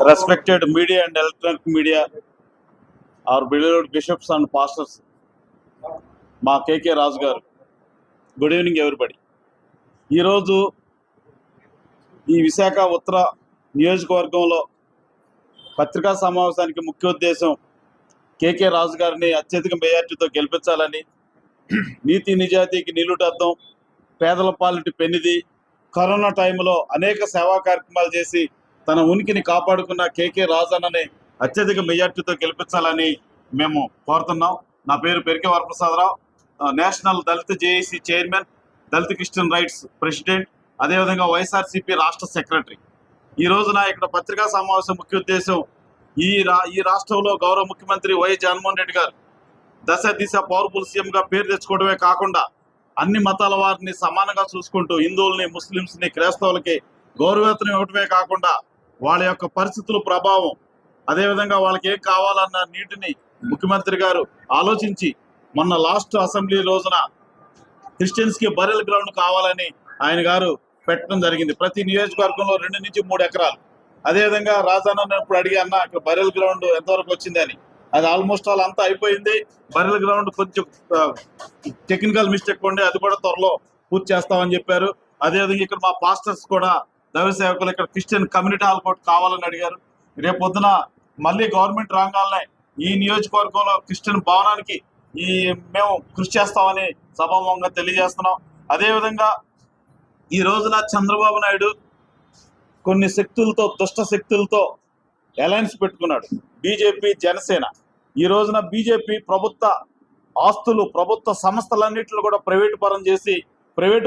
respected media and electronic media, our beloved bishops and pastors, మా కేకే రాజు గారు, good evening everybody. ఈరోజు ఈ విశాఖ ఉత్తర నియోజకవర్గంలో పత్రికా సమావేశానికి ముఖ్య ఉద్దేశం కేకే రాజు గారిని అత్యధిక మెజార్టీతో గెలిపించాలని, నీతి నిజాయితీకి నిలుటద్దం, పేదల పాలిటి పెన్నిది, కరోనా టైంలో అనేక సేవా కార్యక్రమాలు చేసి తన ఉనికిని కాపాడుకున్న కేకే రాజు అన్నని అత్యధిక మెజార్టీతో గెలిపించాలని మేము కోరుతున్నాం. నా పేరు పెరికే వరప్రసాదరావు, నేషనల్ దళిత జేఏసీ చైర్మన్, దళిత క్రిస్టియన్ రైట్స్ ప్రెసిడెంట్, అదేవిధంగా వైఎస్ఆర్సీపీ రాష్ట్ర సెక్రటరీ. ఈ రోజున ఇక్కడ పత్రికా సమావేశం ముఖ్య ఉద్దేశం ఈ రాష్ట్రంలో గౌరవ ముఖ్యమంత్రి వైఎస్ జగన్మోహన్ రెడ్డి గారు దశ దిశ పవర్ఫుల్ సీఎంగా పేరు తెచ్చుకోవడమే కాకుండా అన్ని మతాల వారిని సమానంగా చూసుకుంటూ హిందువుల్ని, ముస్లింస్ని, క్రైస్తవులకి గౌరవేతనం ఇవ్వటమే కాకుండా వాళ్ళ యొక్క పరిస్థితుల ప్రభావం, అదేవిధంగా వాళ్ళకి ఏం కావాలన్న నీటిని ముఖ్యమంత్రి గారు ఆలోచించి మొన్న లాస్ట్ అసెంబ్లీ రోజున క్రిస్టియన్స్కి బరెల్ గ్రౌండ్ కావాలని ఆయన గారు పెట్టడం జరిగింది. ప్రతి నియోజకవర్గంలో 2 నుంచి 3 ఎకరాలు. అదేవిధంగా రాజాన్న ఇప్పుడు అడిగి అన్న ఇక్కడ బరెల్ గ్రౌండ్ ఎంతవరకు వచ్చింది అని, అది ఆల్మోస్ట్ ఆల్ అంతా అయిపోయింది. బరెల్ గ్రౌండ్ కొంచెం టెక్నికల్ మిస్టేక్ ఉండి అది కూడా త్వరలో పూర్తి చేస్తామని చెప్పారు. అదేవిధంగా ఇక్కడ మా పాస్టర్స్ కూడా, దైవ సేవకులు ఇక్కడ క్రిస్టియన్ కమ్యూనిటీ హాల్ కూడా కావాలని అడిగారు. రేపు పొద్దున మళ్ళీ గవర్నమెంట్ రాగానే ఈ నియోజకవర్గంలో క్రిస్టియన్ భవనానికి మేము కృషి చేస్తామని సభాముఖంగా తెలియజేస్తున్నాం. అదేవిధంగా ఈ రోజున చంద్రబాబు నాయుడు కొన్ని శక్తులతో, దుష్ట శక్తులతో అలయన్స్ పెట్టుకున్నాడు, బీజేపీ, జనసేన. ఈ రోజున బీజేపీ ప్రభుత్వ ఆస్తులు, ప్రభుత్వ సంస్థలన్నింటిని కూడా ప్రైవేటు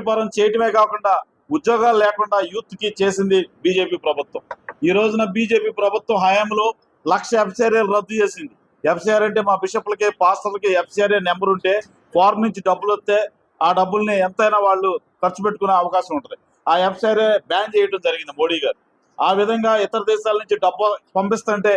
పరం చేయటమే కాకుండా ఉద్యోగాలు లేకుండా యూత్కి చేసింది బీజేపీ ప్రభుత్వం. ఈ రోజున బీజేపీ ప్రభుత్వం హయాంలో 1,00,000 ఎఫ్సిఆర్ఏలు రద్దు చేసింది. ఎఫ్సిఆర్ అంటే మా బిషప్లకి, పాస్టర్లకి ఎఫ్సిఆర్ఏ నెంబర్ ఉంటే ఫారెన్ నుంచి డబ్బులు వస్తే ఆ డబ్బుల్ని ఎంతైనా వాళ్ళు ఖర్చు పెట్టుకునే అవకాశం ఉంటుంది. ఆ ఎఫ్సిఆర్ఏ బ్యాన్ చేయడం జరిగింది మోడీ గారు. ఆ విధంగా ఇతర దేశాల నుంచి డబ్బు పంపిస్తుంటే,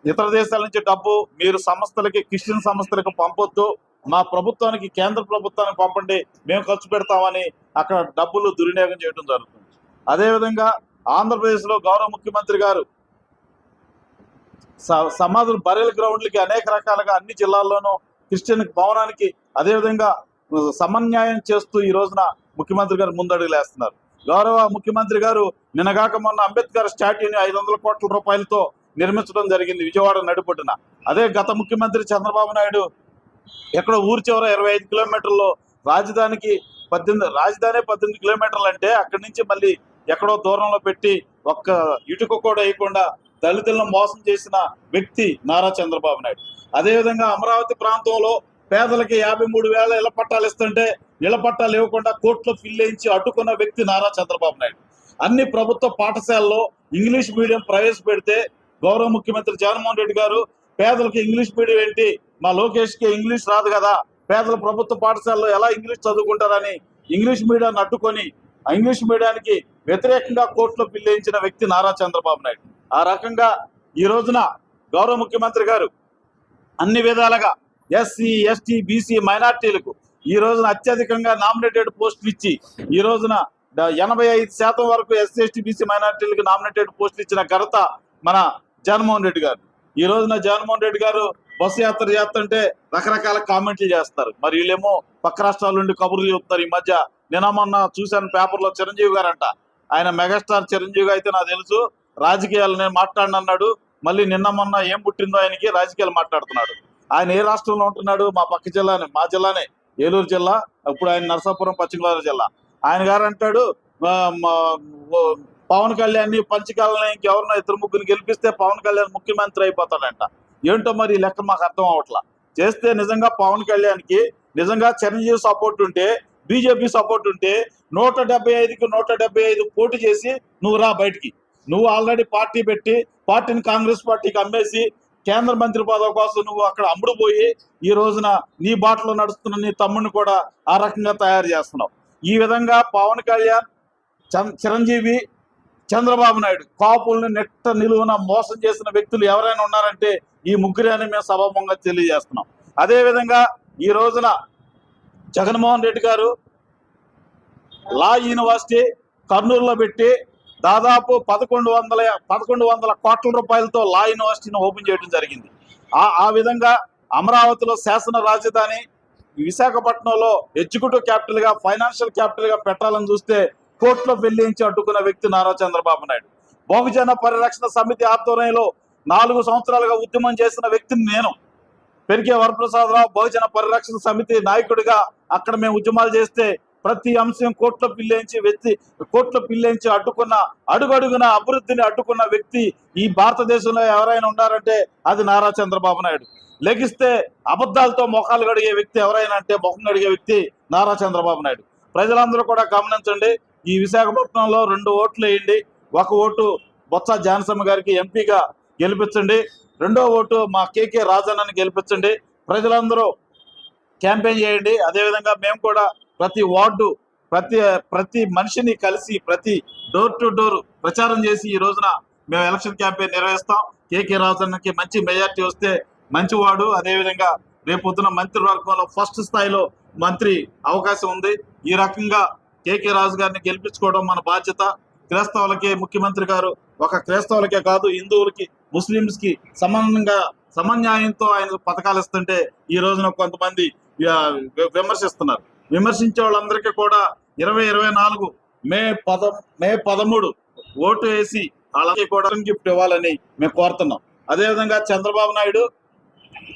ఇతర దేశాల నుంచి డబ్బు మీరు సంస్థలకి, క్రిస్టియన్ సంస్థలకు పంపొద్దు, మా ప్రభుత్వానికి, కేంద్ర ప్రభుత్వానికి పంపండి, మేము ఖర్చు పెడతామని అక్కడ డబ్బులు దుర్వినియోగం చేయడం జరుగుతుంది. అదేవిధంగా ఆంధ్రప్రదేశ్లో గౌరవ ముఖ్యమంత్రి గారు సమాధులు, బరెల్ గ్రౌండ్లకి అనేక రకాలుగా అన్ని జిల్లాల్లోనూ క్రిస్టియన్ భవనానికి అదేవిధంగా సమన్యాయం చేస్తూ ఈ రోజున ముఖ్యమంత్రి గారు ముందడుగులు వేస్తున్నారు. గౌరవ ముఖ్యమంత్రి గారు నిన్నగాక మొన్న అంబేద్కర్ స్టాట్యూని 500 కోట్ల రూపాయలతో నిర్మించడం జరిగింది విజయవాడ నడిపొడ్డున. అదే గత ముఖ్యమంత్రి చంద్రబాబు నాయుడు ఎక్కడో ఊరి చివర 25 కిలోమీటర్లో రాజధాని 18 కిలోమీటర్లు అంటే అక్కడి నుంచి మళ్ళీ ఎక్కడో దూరంలో పెట్టి ఒక్క ఇటుక కూడా వేయకుండా దళితులను మోసం చేసిన వ్యక్తి నారా చంద్రబాబు నాయుడు. అదేవిధంగా అమరావతి ప్రాంతంలో పేదలకి 53,000 ఇళ్ల పట్టాలు ఇస్తుంటే ఇళ్ల పట్టాలు ఇవ్వకుండా కోర్టులో ఫిల్లేయించి అడ్డుకున్న వ్యక్తి నారా చంద్రబాబు నాయుడు. అన్ని ప్రభుత్వ పాఠశాలలో ఇంగ్లీష్ మీడియం ప్రవేశపెడితే గౌరవ ముఖ్యమంత్రి జగన్మోహన్ రెడ్డి గారు పేదలకు ఇంగ్లీష్ మీడియం ఏంటి, మా లోకేష్కి ఇంగ్లీష్ రాదు కదా, పేదల ప్రభుత్వ పాఠశాలలో ఎలా ఇంగ్లీష్ చదువుకుంటారని ఇంగ్లీష్ మీడియాన్ని అడ్డుకొని ఇంగ్లీష్ మీడియానికి వ్యతిరేకంగా కోర్టులో ఫిల్లేయించిన వ్యక్తి నారా చంద్రబాబు నాయుడు. ఆ రకంగా ఈ రోజున గౌరవ ముఖ్యమంత్రి గారు అన్ని విధాలుగా ఎస్సీ, ఎస్టీ, బీసీ, మైనార్టీలకు ఈ రోజున అత్యధికంగా నామినేటెడ్ పోస్టులు ఇచ్చి ఈ రోజున 85% వరకు ఎస్సీ, ఎస్టీ, బీసీ, మైనార్టీలకు నామినేటెడ్ పోస్టులు ఇచ్చిన ఘనత మన జగన్మోహన్ రెడ్డి గారు. ఈ రోజున జగన్మోహన్ రెడ్డి గారు బస్సు యాత్ర చేస్తుంటే రకరకాల కామెంట్లు చేస్తారు. మరి వీళ్ళేమో పక్క రాష్ట్రాల నుండి కబుర్లు చెబుతారు. ఈ మధ్య నిన్న మొన్న చూశాను పేపర్లో, చిరంజీవి గారు అంట, ఆయన మెగాస్టార్ చిరంజీవి అయితే నాకు తెలుసు రాజకీయాలు నేను మాట్లాడినన్నాడు. మళ్ళీ నిన్న మొన్న ఏం పుట్టిందో ఆయనకి రాజకీయాలు మాట్లాడుతున్నాడు. ఆయన ఏ రాష్ట్రంలో ఉంటున్నాడు? మా పక్క జిల్లానే, మా జిల్లానే, ఏలూరు జిల్లా. ఇప్పుడు ఆయన నరసాపురం, పశ్చిమ గోదావరి జిల్లా. ఆయన గారు అంటాడు పవన్ కళ్యాణ్ పంచకాలని ఇంకెవరినో 2-3 గెలిపిస్తే పవన్ కళ్యాణ్ ముఖ్యమంత్రి అయిపోతాడంట. ఏంటో మరి లెక్క మాకు అర్థం అవట్లా. చేస్తే నిజంగా పవన్ కళ్యాణ్కి నిజంగా చిరంజీవి సపోర్ట్ ఉంటే, బీజేపీ సపోర్ట్ ఉంటే 175కి 175 పోటీ చేసి నువ్వు రా బయటికి. నువ్వు ఆల్రెడీ పార్టీ పెట్టి పార్టీని కాంగ్రెస్ పార్టీకి అమ్మేసి కేంద్ర మంత్రి పదవి కోసం నువ్వు అక్కడ అమ్ముడుపోయి ఈ రోజున నీ బాటలో నడుస్తున్న నీ తమ్ముడిని కూడా ఆ రకంగా తయారు చేస్తున్నావు. ఈ విధంగా పవన్ కళ్యాణ్, చిరంజీవి, చంద్రబాబు నాయుడు కాపుల్ని నెట్ట నిలువున మోసం చేసిన వ్యక్తులు ఎవరైనా ఉన్నారంటే ఈ ముగ్గురే అని మేము సభాముఖంగా తెలియజేస్తున్నాం. అదేవిధంగా ఈ రోజున జగన్మోహన్ రెడ్డి గారు లా యూనివర్సిటీ కర్నూలులో పెట్టి దాదాపు 1100 కోట్ల రూపాయలతో లా యూనివర్సిటీని ఓపెన్ చేయడం జరిగింది. ఆ విధంగా అమరావతిలో శాసన రాజధాని, విశాఖపట్నంలో ఎగ్జిక్యూటివ్ క్యాపిటల్ గా, ఫైనాన్షియల్ క్యాపిటల్ గా పెట్టాలని చూస్తే కోర్టులో వెళ్లించి అడ్డుకున్న వ్యక్తి నారా చంద్రబాబు నాయుడు. బహుజన పరిరక్షణ సమితి ఆధ్వర్యంలో 4 సంవత్సరాలుగా ఉద్యమం చేసిన వ్యక్తిని నేను. పెరికే వరప్రసాదరావు బహుజన పరిరక్షణ సమితి నాయకుడిగా అక్కడ మేము ఉద్యమాలు చేస్తే ప్రతి అంశం కోర్టులో పిల్లేంచి అడ్డుకున్న, అడుగడుగున అభివృద్ధిని అడ్డుకున్న వ్యక్తి ఈ భారతదేశంలో ఎవరైనా ఉన్నారంటే అది నారా చంద్రబాబు నాయుడు. లెగిస్తే అబద్ధాలతో మొఖాలు కడిగే వ్యక్తి ఎవరైనా అంటే ముఖం కడిగే వ్యక్తి నారా చంద్రబాబు నాయుడు. ప్రజలందరూ కూడా గమనించండి. ఈ విశాఖపట్నంలో 2 ఓట్లు వేయండి. 1 ఓటు బొత్స ఝాన్సీ గారికి ఎంపీగా గెలిపించండి. 2వ ఓటు మా కేకే రాజన్నని గెలిపించండి. ప్రజలందరూ క్యాంపెయిన్ చేయండి. అదేవిధంగా మేము కూడా ప్రతి వార్డు, ప్రతి మనిషిని కలిసి ప్రతి డోర్ టు డోర్ ప్రచారం చేసి ఈ రోజున మేము ఎలక్షన్ క్యాంపెయిన్ నిర్వహిస్తాం. కేకే రాజన్నకి మంచి మెజార్టీ వస్తే మంచివాడు. అదేవిధంగా రేపొద్దున మంత్రివర్గంలో ఫస్ట్ స్థాయిలో మంత్రి అవకాశం ఉంది. ఈ రకంగా కేకే రాజు గారిని గెలిపించుకోవడం మన బాధ్యత. క్రైస్తవులకి ముఖ్యమంత్రి గారు ఒక క్రైస్తవులకే కాదు, హిందువులకి, ముస్లింస్ కి సమన్యాయంతో ఆయన పథకాలు ఇస్తుంటే ఈ రోజున కొంతమంది విమర్శిస్తున్నారు. విమర్శించే వాళ్ళందరికీ కూడా 2024 మే 13 ఓటు వేసి వాళ్ళకి కూడా గిఫ్ట్ ఇవ్వాలని మేము కోరుతున్నాం. అదేవిధంగా చంద్రబాబు నాయుడు,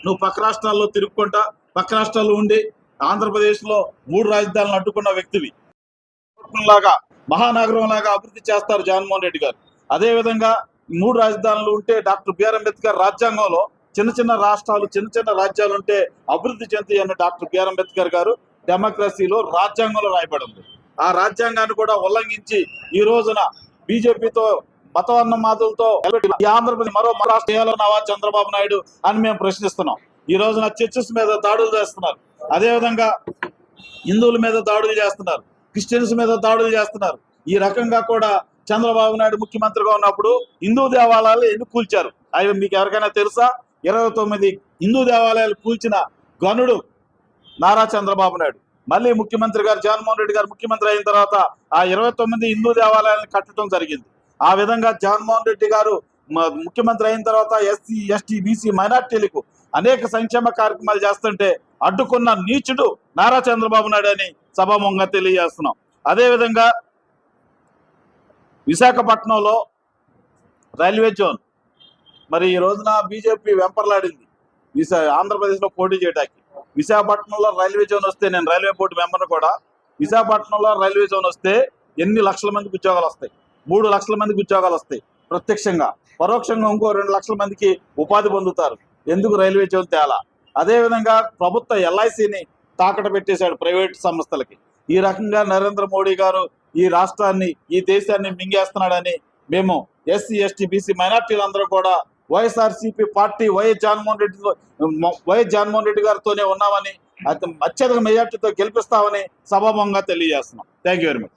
నువ్వు పక్క రాష్ట్రాల్లో తిరుగుకుంటా, పక్క రాష్ట్రాల్లో ఉండి ఆంధ్రప్రదేశ్ లో 3 రాజధానులు అడ్డుకున్న వ్యక్తివి. లాగా మహానగరం లాగా అభివృద్ధి చేస్తారు జగన్మోహన్ రెడ్డి గారు. అదేవిధంగా 3 రాజధానులు ఉంటే డాక్టర్ బిఆర్ అంబేద్కర్ రాజ్యాంగంలో చిన్న రాష్ట్రాలు, చిన్న రాజ్యాలు ఉంటే అభివృద్ధి చెంది అని డాక్టర్ బిఆర్ అంబేద్కర్ గారు డెమోక్రసీలో రాజ్యాంగంలో రాయబడి ఉంది. ఆ రాజ్యాంగాన్ని కూడా ఉల్లంఘించి ఈ రోజున బీజేపీతో మతవర్ణమాదులతో ఈ ఆంధ్రప్రదేశ్ మరో రాష్ట్రం చేయాలన్నావా చంద్రబాబు నాయుడు అని మేము ప్రశ్నిస్తున్నాం. ఈ రోజున చర్చెస్ మీద దాడులు చేస్తున్నారు. అదేవిధంగా హిందువుల మీద దాడులు చేస్తున్నారు, క్రిస్టియన్స్ మీద దాడులు చేస్తున్నారు. ఈ రకంగా కూడా చంద్రబాబు నాయుడు ముఖ్యమంత్రిగా ఉన్నప్పుడు హిందూ దేవాలయాలు ఎన్ని కూల్చారు అవి మీకు ఎవరికైనా తెలుసా? 29 హిందూ దేవాలయాలు కూల్చిన గనుడు నారా చంద్రబాబు నాయుడు. మళ్ళీ ముఖ్యమంత్రి గారు జగన్మోహన్ రెడ్డి గారు ముఖ్యమంత్రి అయిన తర్వాత ఆ 29 హిందూ దేవాలయాలను కట్టడం జరిగింది. ఆ విధంగా జగన్మోహన్ రెడ్డి గారు ముఖ్యమంత్రి అయిన తర్వాత ఎస్సీ, ఎస్టీ, బీసీ మైనార్టీలకు అనేక సంక్షేమ కార్యక్రమాలు చేస్తుంటే అడ్డుకున్న నీచుడు నారా చంద్రబాబు నాయుడు అని సభాముఖంగా తెలియజేస్తున్నాం. అదేవిధంగా విశాఖపట్నంలో రైల్వే జోన్ మరి ఈ రోజున బీజేపీ వెంపర్లాడింది ఆంధ్రప్రదేశ్లో పోటీ చేయడానికి. విశాఖపట్నంలో రైల్వే జోన్ వస్తే, నేను రైల్వే బోర్డు మెంబర్ని కూడా, విశాఖపట్నంలో రైల్వే జోన్ వస్తే ఎన్ని లక్షల మందికి ఉద్యోగాలు వస్తాయి? 3 లక్షల మందికి ఉద్యోగాలు వస్తాయి ప్రత్యక్షంగా. పరోక్షంగా ఇంకో 2 లక్షల మందికి ఉపాధి పొందుతారు. ఎందుకు రైల్వే జోన్ తేలా? అదేవిధంగా ప్రభుత్వ ఎల్ఐసిని తాకట పెట్టేశాడు ప్రైవేట్ సంస్థలకి. ఈ రకంగా నరేంద్ర మోడీ గారు ఈ రాష్ట్రాన్ని, ఈ దేశాన్ని మింగేస్తున్నాడని మేము ఎస్సీ, ఎస్టీ, బీసీ మైనార్టీలందరూ కూడా వైఎస్ఆర్సీపీ పార్టీ వైఎస్ జగన్మోహన్ రెడ్డి గారితోనే ఉన్నామని, అత్యధిక మెజార్టీతో గెలిపిస్తామని సభాముఖంగా తెలియజేస్తున్నాం. Thank you very much.